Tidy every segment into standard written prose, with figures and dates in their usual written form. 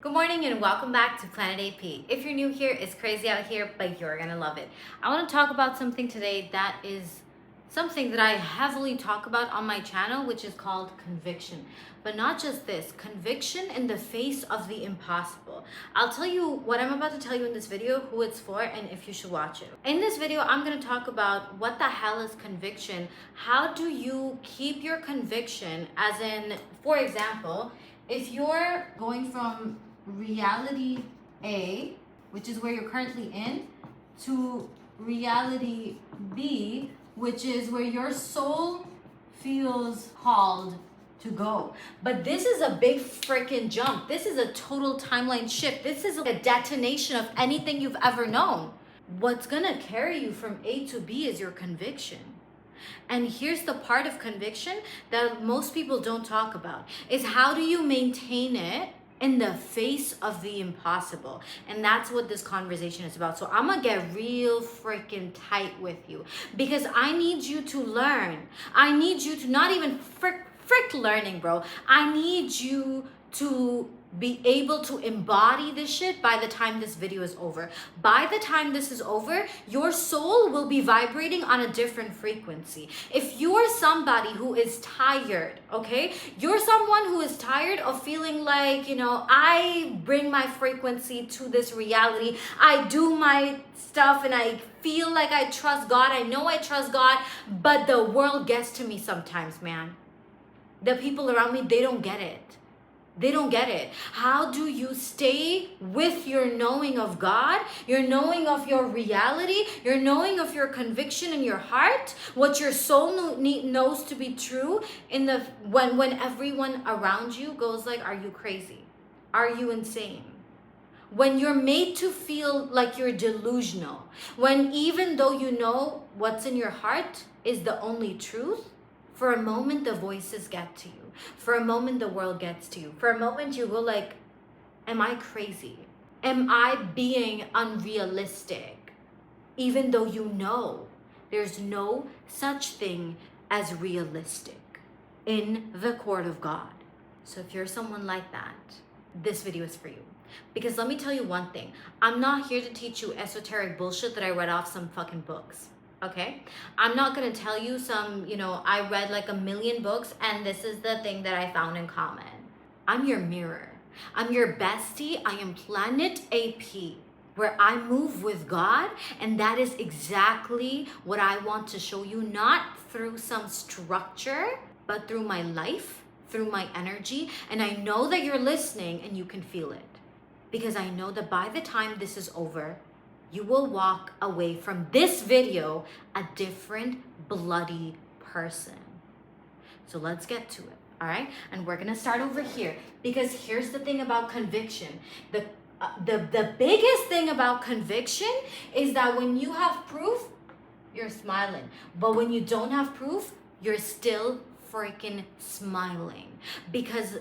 Good morning and welcome back to Planet AP. If you're new here, it's crazy out here, but you're gonna love it. I want to talk about something today that is something that I heavily talk about on my channel, which is called conviction. But not just this, conviction in the face of the impossible. I'll tell you what I'm about to tell you in this video, who it's for, and if you should watch it. In this video, I'm gonna talk about what the hell is conviction. How do you keep your conviction, as in, for example, if you're going from reality A, which is where you're currently in, to reality B, which is where your soul feels called to go. But this is a big freaking jump. This is a total timeline shift. This is a detonation of anything you've ever known. What's gonna carry you from A to B is your conviction. And here's the part of conviction that most people don't talk about, is how do you maintain it in the face of the impossible. And that's what this conversation is about. So I'm gonna get real freaking tight with you because I need you to learn. I need you to not even frick learning, bro. I need you to be able to embody this shit by the time this video is over. By the time this is over, your soul will be vibrating on a different frequency. If you're somebody who is tired, okay? You're someone who is tired of feeling like, I bring my frequency to this reality. I do my stuff and I feel like I trust God. I know I trust God, but the world gets to me sometimes, man. The people around me, they don't get it. They don't get it. How do you stay with your knowing of God, your knowing of your reality, your knowing of your conviction in your heart, what your soul knows to be true when everyone around you goes like, are you crazy? Are you insane? When you're made to feel like you're delusional, when even though you know what's in your heart is the only truth, for a moment the voices get to you. For a moment the world gets to you. For a moment you go like, am I crazy? Am I being unrealistic? Even though you know there's no such thing as realistic in the court of God. So if you're someone like that, this video is for you. Because let me tell you one thing. I'm not here to teach you esoteric bullshit that I read off some fucking books. Okay, I'm not gonna tell you I read like 1,000,000 books and this is the thing that I found in common. I'm your mirror. I'm your bestie. I am Planet AP, where I move with God, and that is exactly what I want to show you, not through some structure, but through my life, through my energy. And I know that you're listening and you can feel it, because I know that by the time this is over, you will walk away from this video a different bloody person. So let's get to it, all right? And we're gonna start over here, because here's the thing about conviction. The biggest thing about conviction is that when you have proof, you're smiling. But when you don't have proof, you're still freaking smiling. Because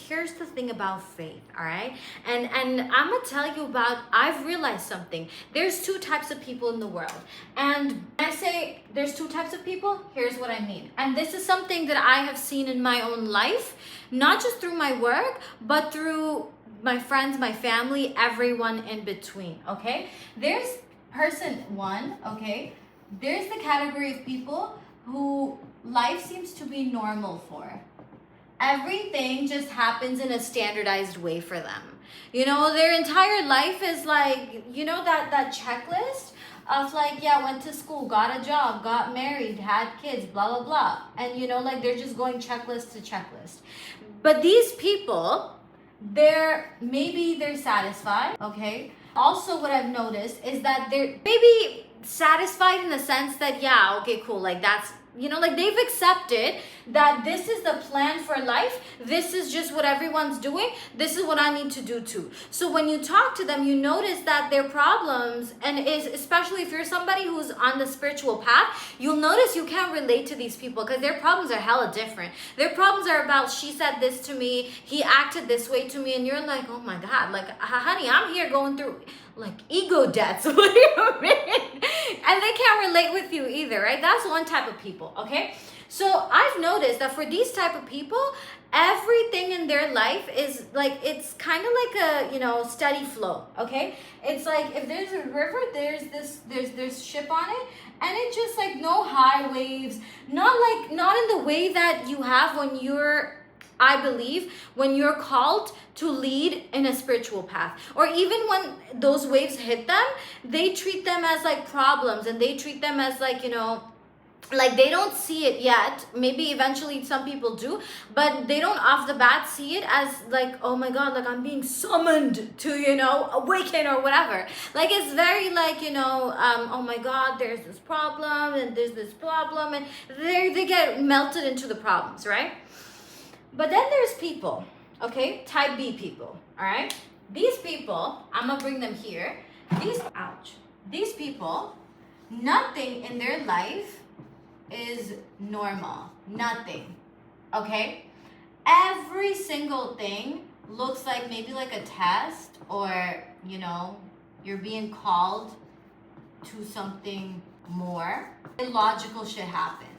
here's the thing about faith, all right? And I'm gonna tell you about, I've realized something. There's two types of people in the world. And when I say there's two types of people, here's what I mean. And this is something that I have seen in my own life, not just through my work, but through my friends, my family, everyone in between, okay? There's person one, okay? There's the category of people who life seems to be normal for. Everything just happens in a standardized way for them. Their entire life is like, that checklist of like, yeah, went to school, got a job, got married, had kids, blah, blah, blah. And they're just going checklist to checklist. But these people, maybe they're satisfied, okay? Also, what I've noticed is that they're maybe satisfied in the sense that, yeah, okay, cool, like that's, they've accepted that this is the plan for life. This is just what everyone's doing. This is what I need to do too. So when you talk to them, you notice that their problems, especially if you're somebody who's on the spiritual path, you'll notice you can't relate to these people because their problems are hella different. Their problems are about, she said this to me, he acted this way to me, and you're like, oh my God, like, honey, I'm here going through like ego deaths. What do you mean? And they can't relate with you either, right? That's one type of people, okay? So I've noticed that for these type of people, everything in their life is like, it's kind of like a, you know, steady flow. Okay, it's like if there's a river, there's ship on it, and it's just like no high waves, not in the way that you have when you're, I believe, when you're called to lead in a spiritual path, or even when those waves hit them, they treat them as like problems, and they treat them as like, you know, like they don't see it yet. Maybe eventually some people do, but they don't off the bat see it as like, oh my God, like I'm being summoned to, you know, awaken or whatever. Like it's very like, you know, oh my God, there's this problem and there's this problem, and they get melted into the problems, right? But then there's people, okay, type B people, all right? These people, I'm gonna bring them here. These people, nothing in their life is normal. Nothing. Okay? Every single thing looks like maybe like a test, or, you know, you're being called to something more. Illogical shit happens.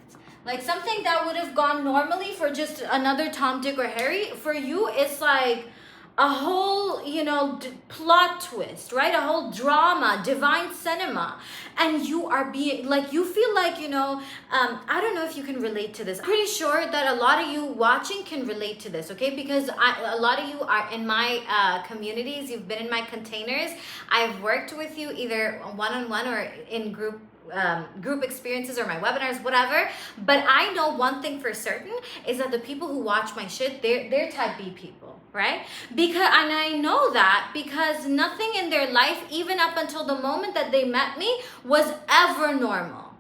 Like something that would have gone normally for just another Tom, Dick, or Harry, for you, it's like a whole, you know, plot twist, right? A whole drama, divine cinema. And you are being, like, you feel like, you know, I don't know if you can relate to this. I'm pretty sure that a lot of you watching can relate to this, okay? Because a lot of you are in my communities. You've been in my containers. I've worked with you either one-on-one or in group experiences or my webinars, whatever. But I know one thing for certain is that the people who watch my shit, they're type B people, right? Because, and I know that because nothing in their life, even up until the moment that they met me, was ever normal.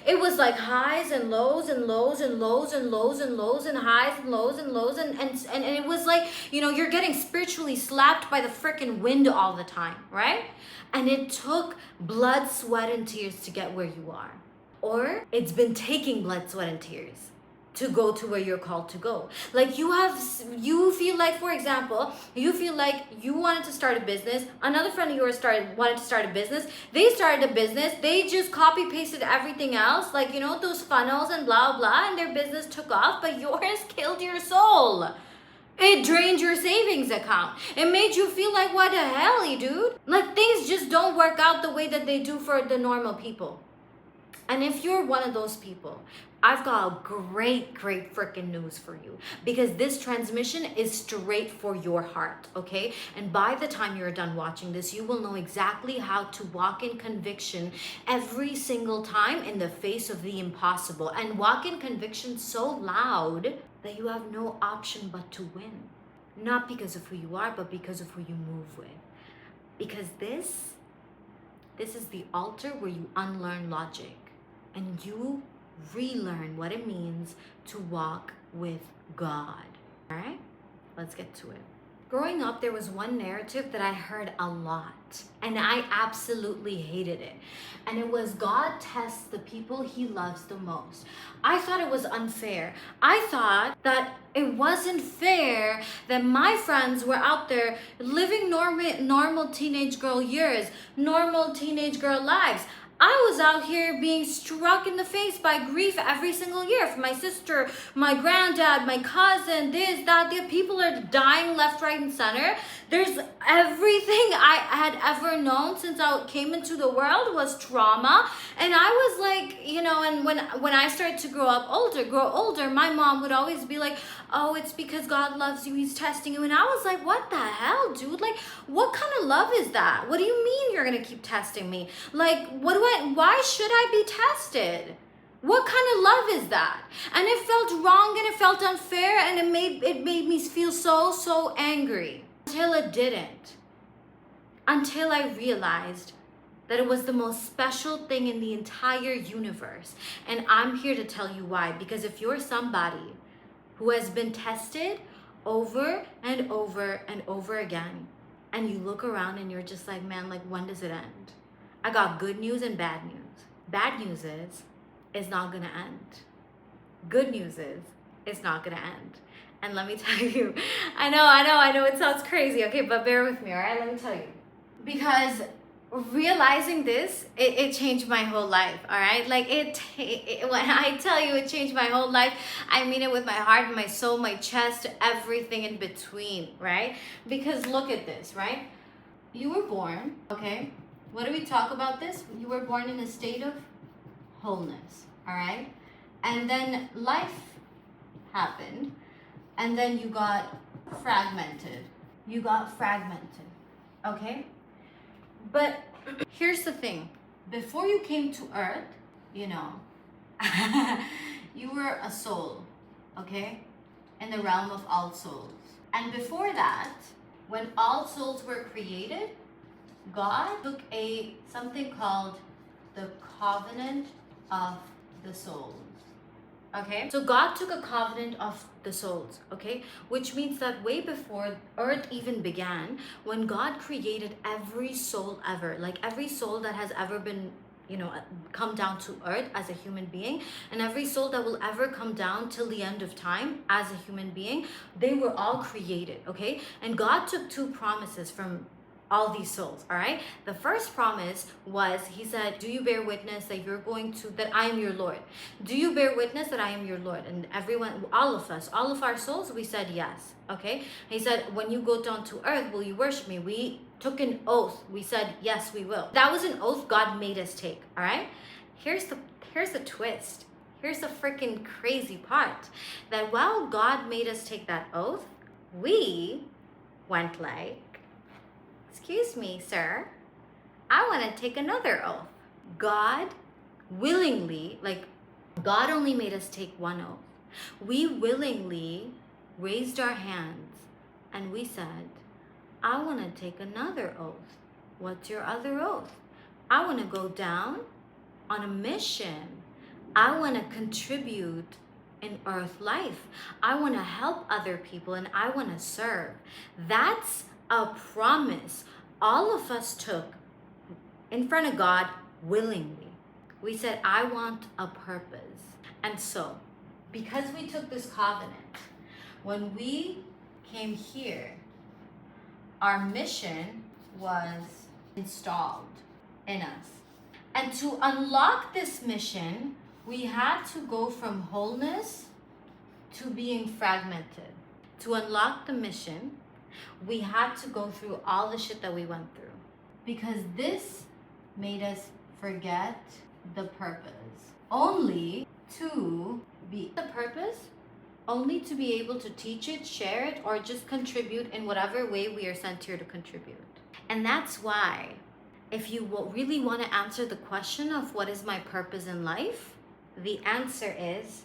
It was like highs and lows and lows and lows and lows and lows and highs and lows and lows, and it was like, you know, you're getting spiritually slapped by the freaking wind all the time, right? And it took blood, sweat, and tears to get where you are. Or it's been taking blood, sweat, and tears to go to where you're called to go. Like you feel like, for example, you feel like you wanted to start a business. Another friend of yours wanted to start a business. They started a business. They just copy pasted everything else, like, you know, those funnels and blah, blah, and their business took off, but yours killed your soul. It drained your savings account. It made you feel like, what the hell, dude? Like things just don't work out the way that they do for the normal people. And if you're one of those people, I've got great freaking news for you, because this transmission is straight for your heart, okay? And by the time you're done watching this, you will know exactly how to walk in conviction every single time in the face of the impossible, and walk in conviction so loud that you have no option but to win. Not because of who you are, but because of who you move with. Because this is the altar where you unlearn logic and you relearn what it means to walk with God. All right, let's get to it. Growing up, there was one narrative that I heard a lot, and I absolutely hated it. And it was, God tests the people he loves the most. I thought it was unfair. I thought that it wasn't fair that my friends were out there living normal teenage girl years, normal teenage girl lives. I was out here being struck in the face by grief every single year. For my sister, my granddad, my cousin, this, that, the people are dying left, right, and center. There's everything I had ever known since I came into the world was trauma. And I was like, you know, and when I started to grow older, my mom would always be like, oh, it's because God loves you, he's testing you. And I was like, what the hell, dude? Like, what kind of love is that? What do you mean you're gonna keep testing me? Like, why should I be tested? What kind of love is that? And it felt wrong and it felt unfair, and it made me feel so angry. Until it didn't. Until I realized that it was the most special thing in the entire universe. And I'm here to tell you why. Because if you're somebody who has been tested over and over and over again, and you look around and you're just like, man, like, when does it end? I got good news and bad news. Bad news is, it's not gonna end. Good news is, it's not gonna end. And let me tell you, I know, it sounds crazy, okay, but bear with me, all right? Let me tell you. Because realizing this, it changed my whole life. All right, like when I tell you it changed my whole life, I mean it with my heart, my soul, my chest, everything in between, right? Because look at this, right? You were born, okay? What do we talk about this? You were born in a state of wholeness, all right? And then life happened, and then you got fragmented. You got fragmented, okay? But here's the thing. Before you came to earth, you know, you were a soul, okay? In the realm of all souls. And before that, when all souls were created, God took something called the covenant of the souls. Okay, so God took a covenant of the souls, okay, which means that way before earth even began, when God created every soul ever, like every soul that has ever been, you know, come down to earth as a human being, and every soul that will ever come down till the end of time as a human being, they were all created, okay? And God took two promises from all these souls, all right? The first promise was, he said, do you bear witness that that I am your Lord? Do you bear witness that I am your Lord? And everyone, all of us, all of our souls, we said yes, okay? He said, when you go down to earth, will you worship me? We took an oath. We said, yes, we will. That was an oath God made us take, all right? Here's the twist. Here's the freaking crazy part. That while God made us take that oath, we went like, excuse me, sir, I want to take another oath. God willingly, like God only made us take one oath. We willingly raised our hands and we said, I want to take another oath. What's your other oath? I want to go down on a mission. I want to contribute in earth life. I want to help other people and I want to serve. That's a promise all of us took in front of God willingly. We said, I want a purpose. And so, because we took this covenant, when we came here, our mission was installed in us. And to unlock this mission, we had to go from wholeness to being fragmented. To unlock the mission, we had to go through all the shit that we went through. Because this made us forget the purpose. Only to be the purpose, only to be able to teach it, share it, or just contribute in whatever way we are sent here to contribute. And that's why, if you really want to answer the question of what is my purpose in life, the answer is,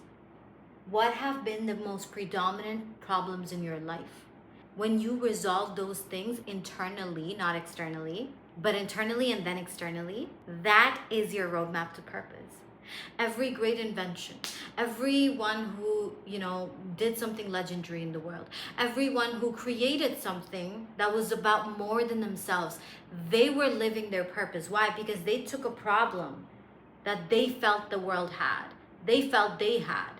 what have been the most predominant problems in your life? When you resolve those things internally, not externally, but internally and then externally, that is your roadmap to purpose. Every great invention, everyone who, you know, did something legendary in the world, everyone who created something that was about more than themselves, they were living their purpose. Why? Because they took a problem that they felt the world had, they felt they had,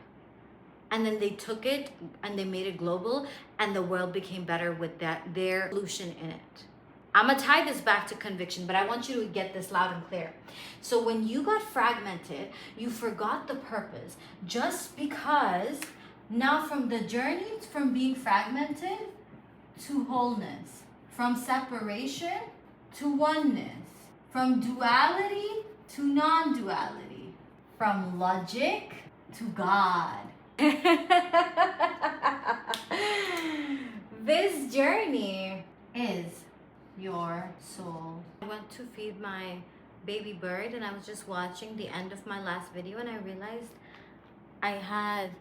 and then they took it and they made it global, and the world became better with their solution in it. I'm gonna tie this back to conviction, but I want you to get this loud and clear. So when you got fragmented, you forgot the purpose just because now from the journey from being fragmented to wholeness, from separation to oneness, from duality to non-duality, from logic to God. This journey is your soul. I went to feed my baby bird and I was just watching the end of my last video and I realized I had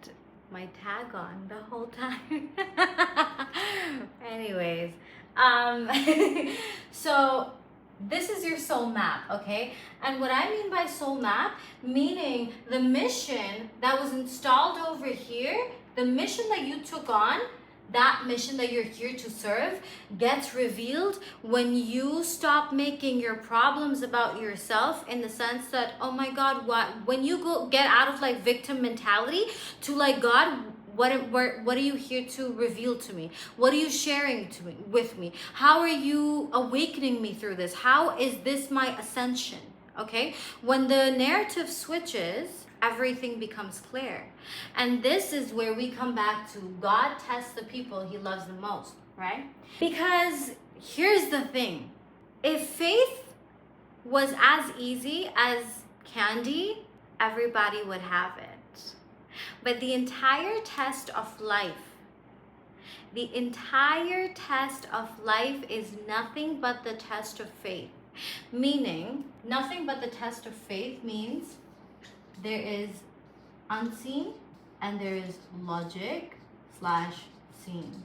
my tag on the whole time. Anyways, so this is your soul map, okay? And what I mean by soul map, meaning the mission that was installed over here, the mission that you took on, that mission that you're here to serve gets revealed when you stop making your problems about yourself, in the sense that, oh my God, what? When you get out of like victim mentality to like, God, What are you here to reveal to me? What are you sharing to me with me? How are you awakening me through this? How is this my ascension? Okay? When the narrative switches, everything becomes clear. And this is where we come back to God tests the people he loves the most, right? Because here's the thing. If faith was as easy as candy, everybody would have it. But the entire test of life, is nothing but the test of faith. Meaning, nothing but the test of faith means there is unseen and there is logic slash seen.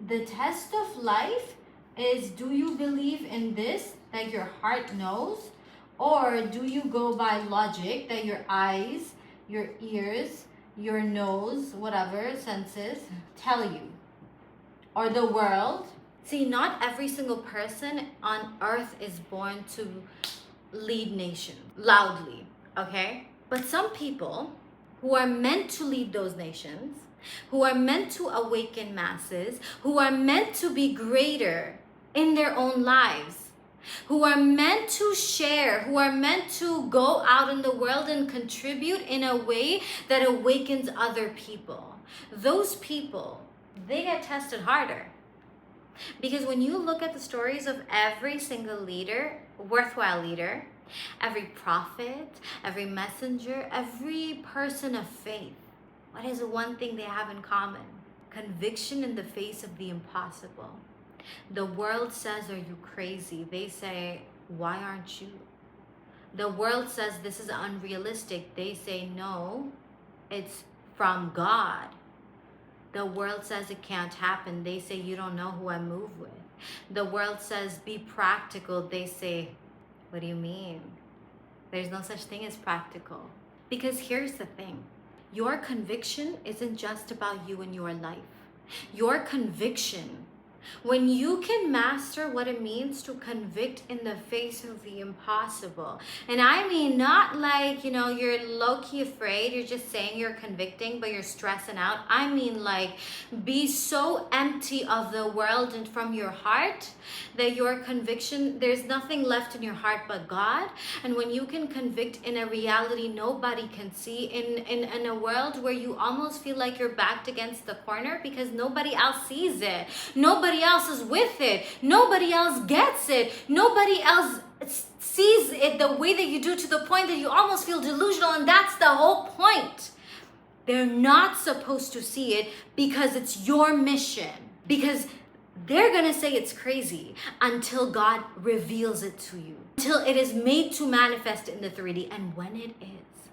The test of life is, do you believe in this that your heart knows? Or do you go by logic that your eyes, your ears, your nose, whatever senses tell you? Or the world? See, not every single person on earth is born to lead nation loudly, okay? But some people who are meant to lead those nations, who are meant to awaken masses, who are meant to be greater in their own lives, who are meant to share, who are meant to go out in the world and contribute in a way that awakens other people. Those people, they get tested harder. Because when you look at the stories of every single leader, worthwhile leader, every prophet, every messenger, every person of faith, what is the one thing they have in common? Conviction in the face of the impossible. The world says, are you crazy? They say, why aren't you? The world says this is unrealistic. They say, no, it's from God. The world says it can't happen. They say, you don't know who I move with. The world says, be practical. They say, what do you mean? There's no such thing as practical. Because here's the thing. Your conviction isn't just about you and your life. Your conviction, when you can master what it means to convict in the face of the impossible, and I mean not like, you're low-key afraid, you're just saying you're convicting, but you're stressing out. I mean like, be so empty of the world and from your heart that your conviction, there's nothing left in your heart but God. And when you can convict in a reality nobody can see, in a world where you almost feel like you're backed against the corner because nobody else sees it, nobody else is with it, nobody else gets it, nobody else sees it the way that you do, to the point that you almost feel delusional. And that's the whole point. They're not supposed to see it because it's your mission. Because they're gonna say it's crazy until God reveals it to you, until it is made to manifest in the 3D. And when it is,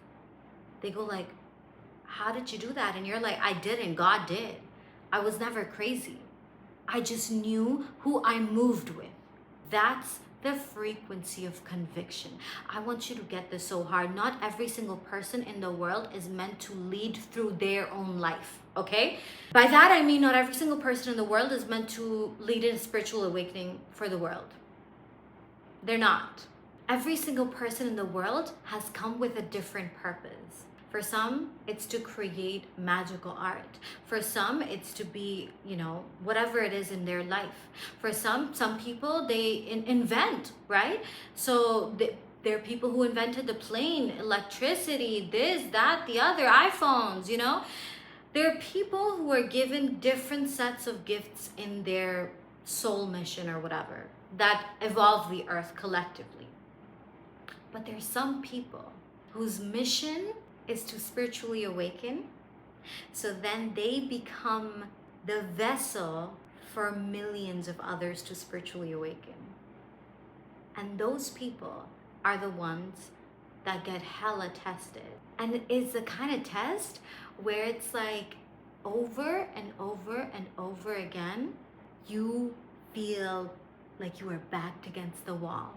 they go like, how did you do that? And you're like, I didn't, God did. I was never crazy. I just knew who I moved with. That's the frequency of conviction. I want you to get this so hard. Not every single person in the world is meant to lead through their own life, okay? By that I mean not every single person in the world is meant to lead in a spiritual awakening for the world. They're not. Every single person in the world has come with a different purpose. For some, it's to create magical art. For some, it's to be, whatever it is in their life. For some people, they invent, right? So there are people who invented the plane, electricity, this, that, the other, iPhones, There are people who are given different sets of gifts in their soul mission or whatever that evolve the earth collectively. But there are some people whose mission is to spiritually awaken, so then they become the vessel for millions of others to spiritually awaken. And those people are the ones that get hella tested. And it's the kind of test where it's like over and over and over again, you feel like you are backed against the wall.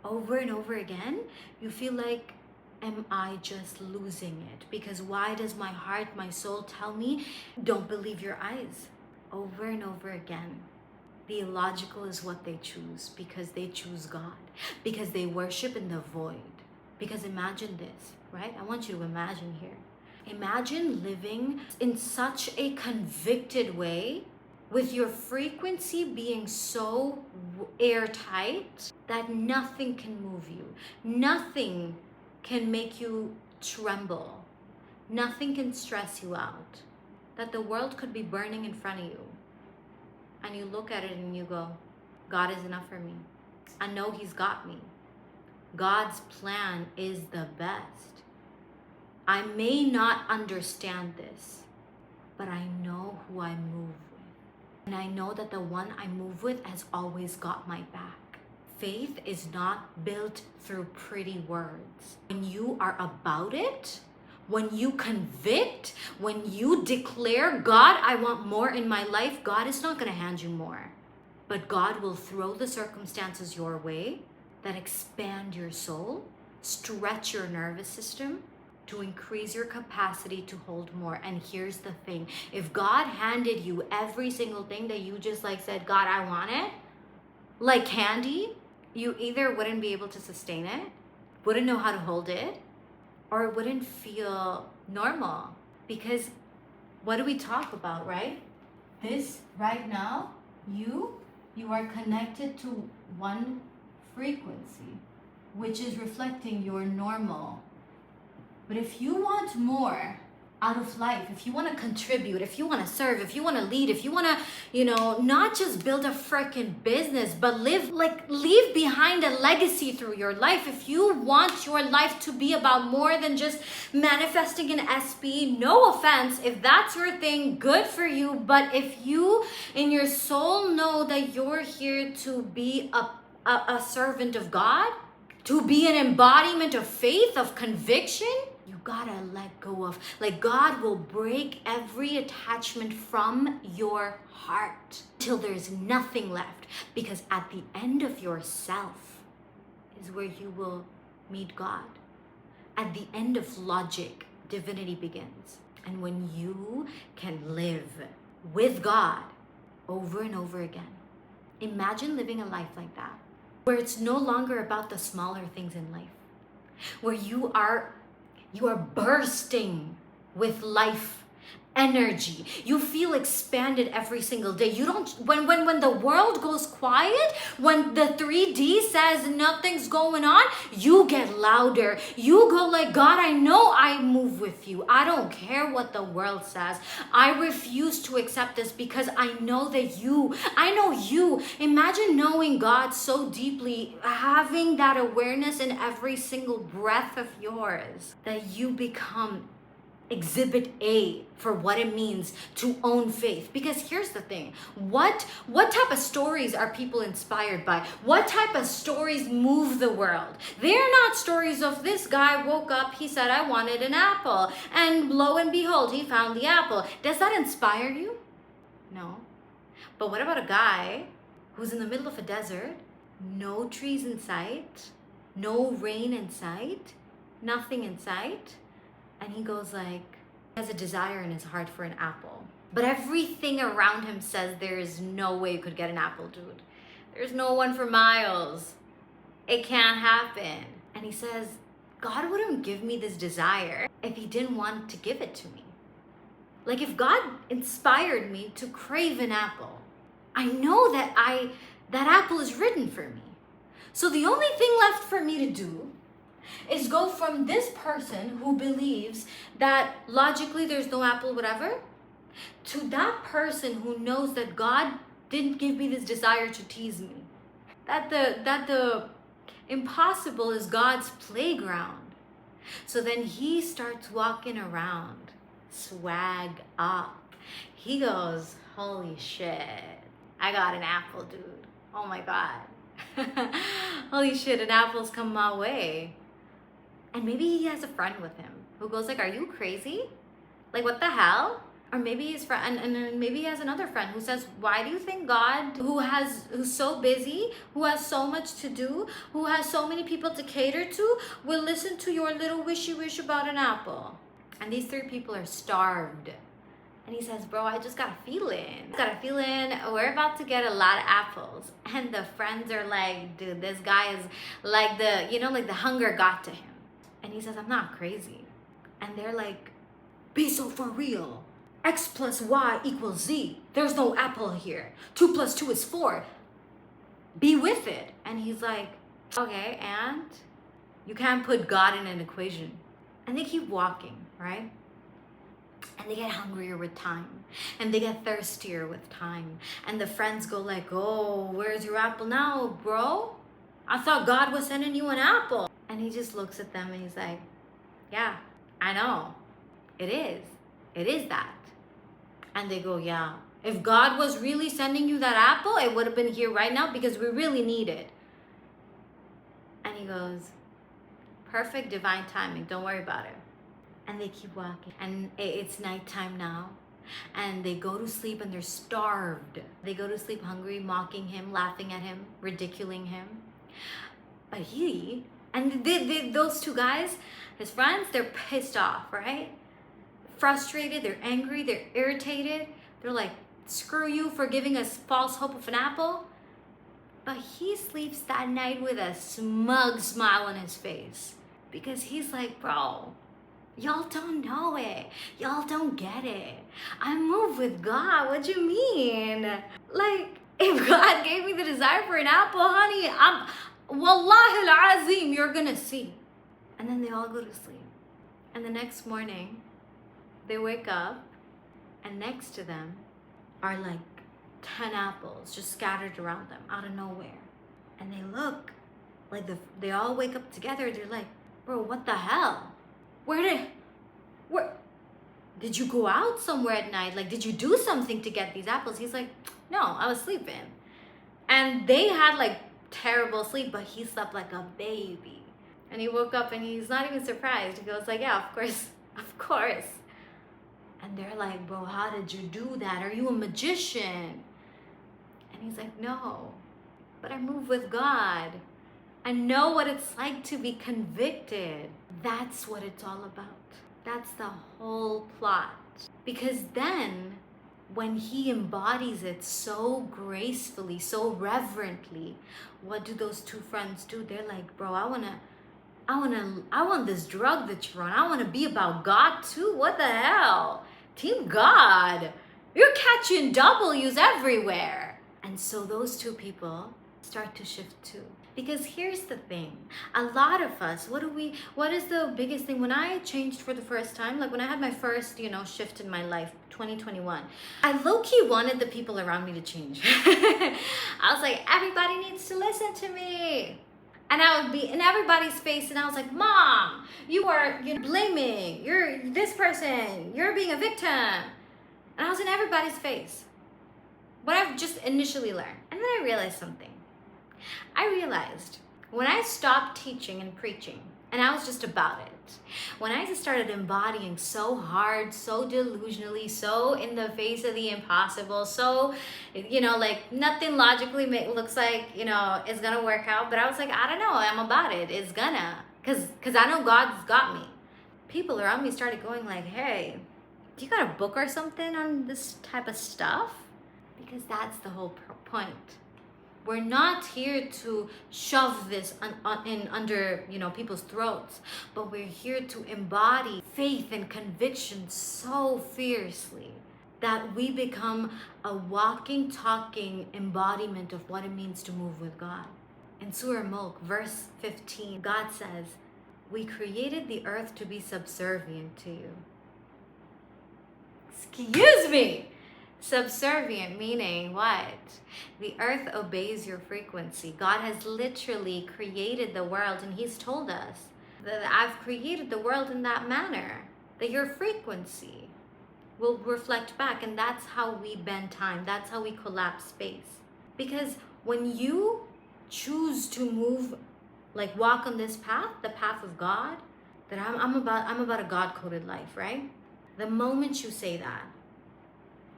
Over and over again, you feel like, am I just losing it? Because why does my heart, my soul tell me, don't believe your eyes? Over and over again. The illogical is what they choose, because they choose God, because they worship in the void. Because imagine this, right? I want you to imagine here. Imagine living in such a convicted way, with your frequency being so airtight that nothing can move you. Nothing can make you tremble. Nothing can stress you out. That the world could be burning in front of you. And you look at it and you go, God is enough for me. I know He's got me. God's plan is the best. I may not understand this, but I know who I move with. And I know that the one I move with has always got my back. Faith is not built through pretty words. When you are about it, when you convict, when you declare, God, I want more in my life, God is not going to hand you more. But God will throw the circumstances your way that expand your soul, stretch your nervous system, to increase your capacity to hold more. And here's the thing, if God handed you every single thing that you just like said, God, I want it, like candy, you either wouldn't be able to sustain it, wouldn't know how to hold it, or it wouldn't feel normal. Because what do we talk about, right? This right now, you are connected to one frequency, which is reflecting your normal. But if you want more out of life, if you want to contribute, if you want to serve, if you want to lead, if you want to, not just build a freaking business, but leave behind a legacy through your life. If you want your life to be about more than just manifesting an SP, no offense, if that's your thing, good for you. But if you in your soul know that you're here to be a servant of God, to be an embodiment of faith, of conviction, you gotta let go of, God will break every attachment from your heart till there's nothing left. Because at the end of yourself is where you will meet God. At the end of logic, divinity begins. And when you can live with God over and over again, imagine living a life like that, where it's no longer about the smaller things in life, where you are bursting with life energy. You feel expanded every single day. You don't, when the world goes quiet, when the 3D says nothing's going on, you get louder. You go like, God, I know I move with you. I don't care what the world says. I refuse to accept this because I know you. Imagine knowing God so deeply, having that awareness in every single breath of yours, that you become Exhibit A for what it means to own faith. Because here's the thing, what type of stories are people inspired by? What type of stories move the world? They're not stories of this guy woke up, he said, I wanted an apple, and lo and behold, he found the apple. Does that inspire you? No. But what about a guy who's in the middle of a desert, no trees in sight, no rain in sight, nothing in sight, and he goes like, he has a desire in his heart for an apple. But everything around him says there is no way you could get an apple, dude. There's no one for miles. It can't happen. And he says, God wouldn't give me this desire if he didn't want to give it to me. Like, if God inspired me to crave an apple, I know that that apple is written for me. So the only thing left for me to do is go from this person who believes that logically there's no apple, whatever, to that person who knows that God didn't give me this desire to tease me. That the impossible is God's playground. So then he starts walking around, swag up. He goes, holy shit, I got an apple, dude. Oh my God. Holy shit, an apple's come my way. And maybe he has a friend with him who goes like, are you crazy? Like, what the hell? Or maybe his friend, and then maybe he has another friend who says, why do you think God, who's so busy, who has so much to do, who has so many people to cater to, will listen to your little wishy-wish about an apple? And these three people are starved. And he says, bro, I just got a feeling. We're about to get a lot of apples. And the friends are like, dude, this guy is like the hunger got to him. And he says, I'm not crazy. And they're like, Be so for real. X plus Y equals Z. There's no apple here. 2 plus 2 is 4. Be with it. And he's like, okay, and you can't put God in an equation. And they keep walking, right? And they get hungrier with time. And they get thirstier with time. And the friends go like, oh, where's your apple now, bro? I thought God was sending you an apple. And he just looks at them and he's like, yeah, I know. It is. It is that. And they go, yeah. If God was really sending you that apple, it would have been here right now because we really need it. And he goes, perfect divine timing. Don't worry about it. And they keep walking. And it's nighttime now. And they go to sleep and they're starved. They go to sleep hungry, mocking him, laughing at him, ridiculing him. But those two guys, his friends, they're pissed off, right? Frustrated, they're angry, they're irritated. They're like, screw you for giving us false hope of an apple. But he sleeps that night with a smug smile on his face. Because he's like, bro, y'all don't know it. Y'all don't get it. I move with God. What you mean? Like, if God gave me the desire for an apple, honey, Wallahi al-azim, you're gonna see. And then they all go to sleep. And the next morning, they wake up, and next to them are like 10 apples just scattered around them out of nowhere. And they look like they all wake up together. They're like, bro, what the hell? Where did you go out somewhere at night? Like, did you do something to get these apples? He's like, no, I was sleeping. And they had like terrible sleep, but he slept like a baby. And he woke up and he's not even surprised. He goes like, yeah, of course, of course. And they're like, bro, how did you do that? Are you a magician? And he's like, no, but I move with God. I know what it's like to be convicted. That's what it's all about. That's the whole plot. Because then, when he embodies it so gracefully, so reverently, what do those two friends do? They're like, bro, I want this drug that you're on. I want to be about God too. What the hell? Team God. You're catching W's everywhere. And so those two people start to shift too. Because here's the thing, a lot of us, what is the biggest thing? When I changed for the first time, like when I had my first, shift in my life, 2021, I low-key wanted the people around me to change. I was like, everybody needs to listen to me. And I would be in everybody's face and I was like, Mom, you are blaming, you're this person, you're being a victim. And I was in everybody's face. What I've just initially learned. And then I realized something. I realized when I stopped teaching and preaching, and I was just about it, when I just started embodying so hard, so delusionally, so in the face of the impossible, so, like nothing logically looks like, it's gonna work out, but I was like, I don't know, I'm about it, it's gonna, because I know God's got me. People around me started going like, hey, do you got a book or something on this type of stuff? Because that's the whole point. We're not here to shove this under people's throats, but we're here to embody faith and conviction so fiercely that we become a walking, talking embodiment of what it means to move with God. In Surah Mulk, verse 15, God says, we created the earth to be subservient to you. Excuse me! Subservient meaning what? The earth obeys your frequency. God has literally created the world, and he's told us that I've created the world in that manner, that your frequency will reflect back, and that's how we bend time. That's how we collapse space. Because when you choose to move, like walk on this path, the path of God, that I'm about a God-coded life, right? The moment you say that,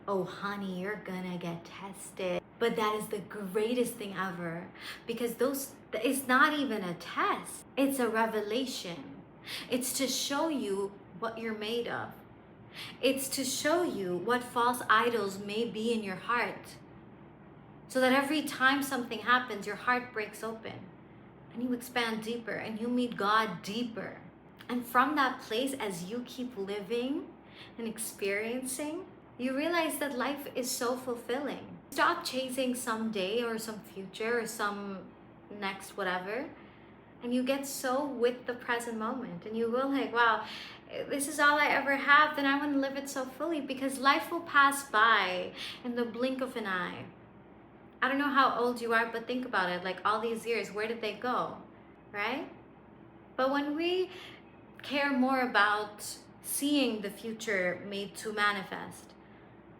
oh honey, you're gonna get tested. But that is the greatest thing ever, because it's not even a test, it's a revelation. It's to show you what you're made of. It's to show you what false idols may be in your heart, so that every time something happens, your heart breaks open and you expand deeper and you meet God deeper. And from that place, as you keep living and experiencing, you realize that life is so fulfilling. Stop chasing some day or some future or some next whatever, and you get so with the present moment, and you will like, wow, this is all I ever have, then I want to live it so fully, because life will pass by in the blink of an eye. I don't know how old you are, but think about it. Like, all these years, where did they go, right? But when we care more about seeing the future made to manifest,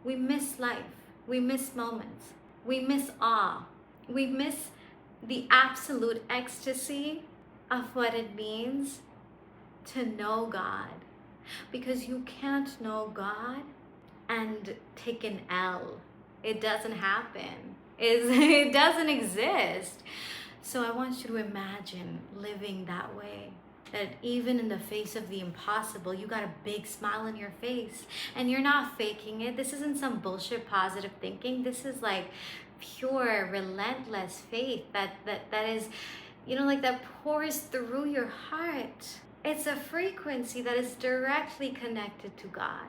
we miss life, we miss moments, we miss awe, we miss the absolute ecstasy of what it means to know God. Because you can't know God and take an L. It doesn't happen. It doesn't exist. So I want you to imagine living that way. That even in the face of the impossible, you got a big smile on your face and you're not faking it. This isn't some bullshit positive thinking. This is like pure, relentless faith that is, you know, like that pours through your heart. It's a frequency that is directly connected to God.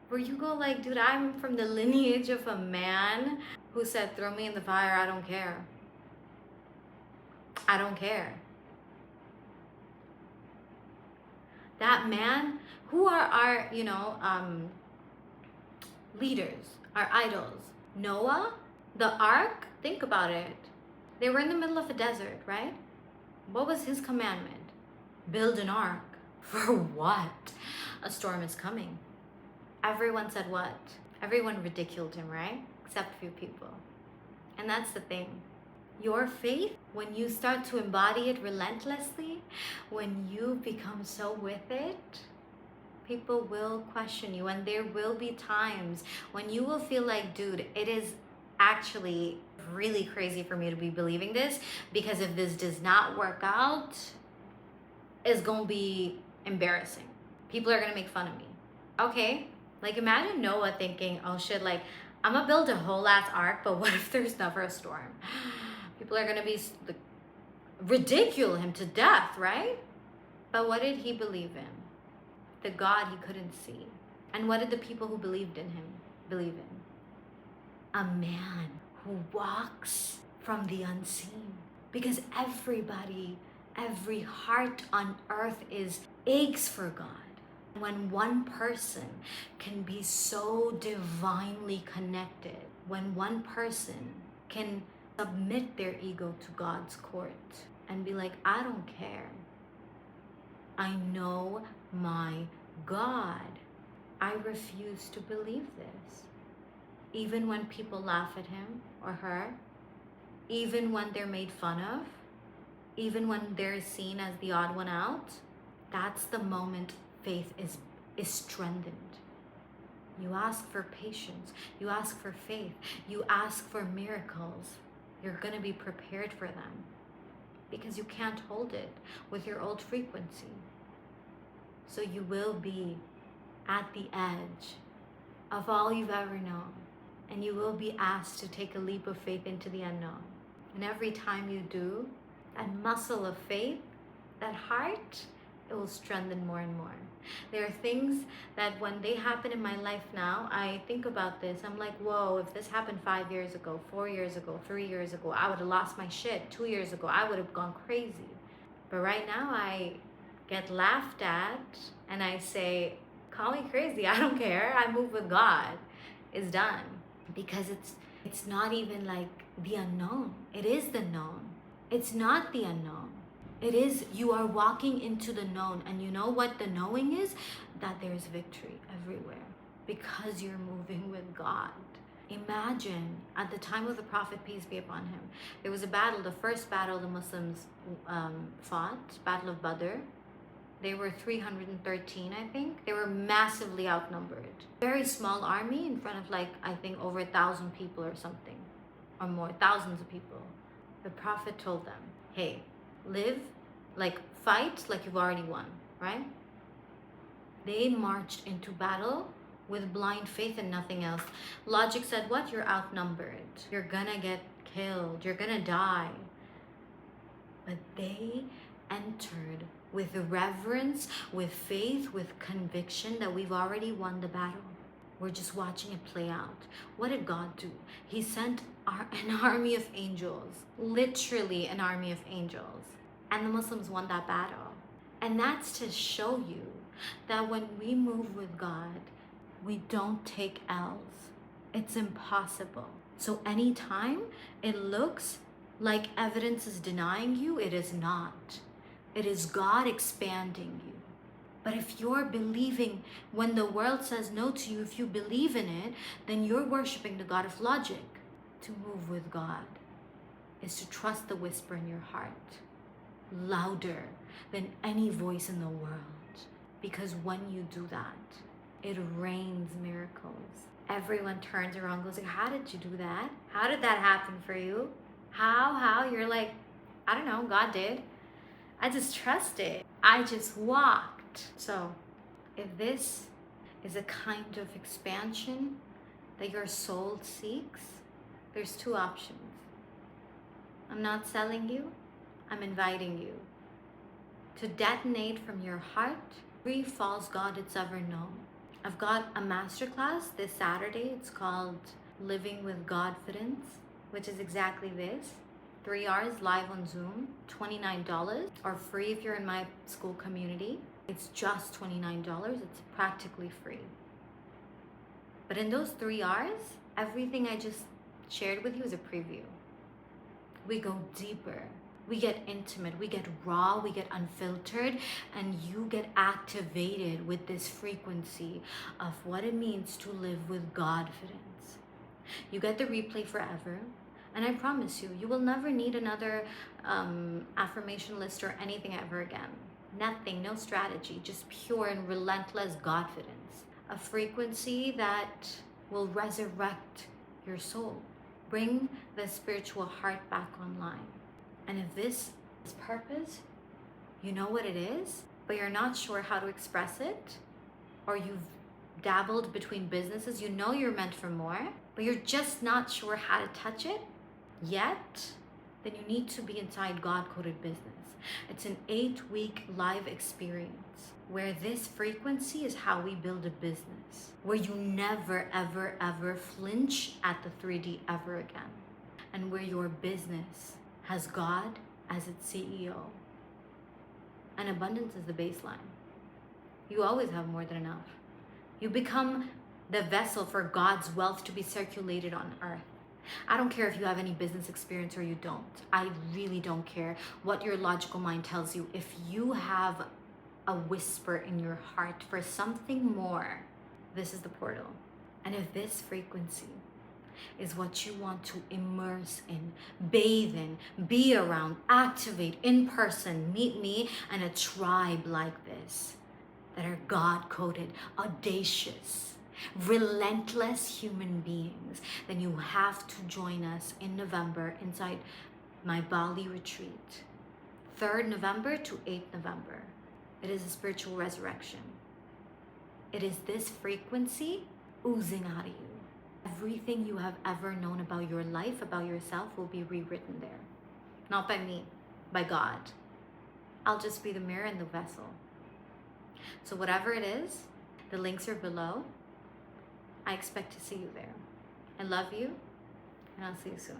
Where you go like, dude, I'm from the lineage of a man who said, throw me in the fire, I don't care. I don't care. That man, who are our, leaders, our idols? Noah, the ark, think about it. They were in the middle of a desert, right? What was his commandment? Build an ark. For what? A storm is coming. Everyone said what? Everyone ridiculed him, right? Except a few people. And that's the thing. Your faith, when you start to embody it relentlessly, when you become so with it, people will question you. And there will be times when you will feel like, dude, it is actually really crazy for me to be believing this, because if this does not work out, it's gonna be embarrassing. People are gonna make fun of me. Okay, like imagine Noah thinking, oh shit, like I'm gonna build a whole ass ark, but what if there's never a storm? People are gonna be ridicule him to death, right? But what did he believe in? The God he couldn't see. And what did the people who believed in him believe in? A man who walks from the unseen. Because everybody, every heart on earth aches for God. When one person can be so divinely connected, when one person can submit their ego to God's court and be like, I don't care. I know my God. I refuse to believe this. Even when people laugh at him or her, even when they're made fun of, even when they're seen as the odd one out, that's the moment faith is strengthened. You ask for patience, you ask for faith, you ask for miracles. You're gonna be prepared for them, because you can't hold it with your old frequency. So you will be at the edge of all you've ever known, and you will be asked to take a leap of faith into the unknown. And every time you do, that muscle of faith, that heart, it will strengthen more and more. There are things that when they happen in my life now, I think about this. I'm like, whoa, if this happened 5 years ago, 4 years ago, 3 years ago, I would have lost my shit. 2 years ago, I would have gone crazy. But right now, I get laughed at and I say, call me crazy, I don't care. I move with God. It's done. Because it's not even like the unknown. It is the known. It's not the unknown. It is, you are walking into the known. And you know what the knowing is? That there's victory everywhere. Because you're moving with God. Imagine, at the time of the Prophet, peace be upon him, there was a battle, the first battle the Muslims fought, Battle of Badr. They were 313, I think. They were massively outnumbered. Very small army in front of like, I think over 1,000 people or something. Or more, thousands of people. The Prophet told them, hey, live, like fight like you've already won, right? They marched into battle with blind faith and nothing else. Logic said, what? You're outnumbered. You're gonna get killed. You're gonna die. But they entered with reverence, with faith, with conviction that we've already won the battle. We're just watching it play out. What did God do? He sent an army of angels, literally an army of angels. And the Muslims won that battle. And that's to show you that when we move with God, we don't take L's. It's impossible. So anytime it looks like evidence is denying you, it is not. It is God expanding you. But if you're believing when the world says no to you, if you believe in it, then you're worshiping the God of logic. To move with God is to trust the whisper in your heart, louder than any voice in the world. Because when you do that, it rains miracles. Everyone turns around and goes like, how did you do that? How did that happen for you? How? You're like, I don't know, God did. I just trusted. I just walked. So if this is a kind of expansion that your soul seeks, there's two options. I'm not selling you, I'm inviting you to detonate from your heart every false god it's ever known. I've got a masterclass this Saturday. It's called Living with Godfidence, which is exactly this. 3 hours live on Zoom, $29, or free if you're in my school community. It's just $29. It's practically free. But in those 3 hours, everything I just shared with you is a preview. We go deeper. We get intimate, we get raw, we get unfiltered, and you get activated with this frequency of what it means to live with Godfidence. You get the replay forever, and I promise you, you will never need another affirmation list or anything ever again. Nothing, no strategy, just pure and relentless Godfidence. A frequency that will resurrect your soul, bring the spiritual heart back online. And if this is purpose, you know what it is, but you're not sure how to express it, or you've dabbled between businesses, you know you're meant for more, but you're just not sure how to touch it yet, then you need to be inside God-Coded Business. It's an 8-week live experience where this frequency is how we build a business, where you never, ever, ever flinch at the 3D ever again, and where your business has God as its CEO. And abundance is the baseline. You always have more than enough. You become the vessel for God's wealth to be circulated on earth. I don't care if you have any business experience or you don't. I really don't care what your logical mind tells you. If you have a whisper in your heart for something more, this is the portal. And if this frequency is what you want to immerse in, bathe in, be around, activate in person, meet me and a tribe like this that are God-coded, audacious, relentless human beings, then you have to join us in November inside my Bali retreat. 3rd November to 8th November. It is a spiritual resurrection. It is this frequency oozing out of you. Everything you have ever known about your life, about yourself, will be rewritten there. Not by me, by God. I'll just be the mirror and the vessel. So whatever it is, the links are below. I expect to see you there. I love you, and I'll see you soon.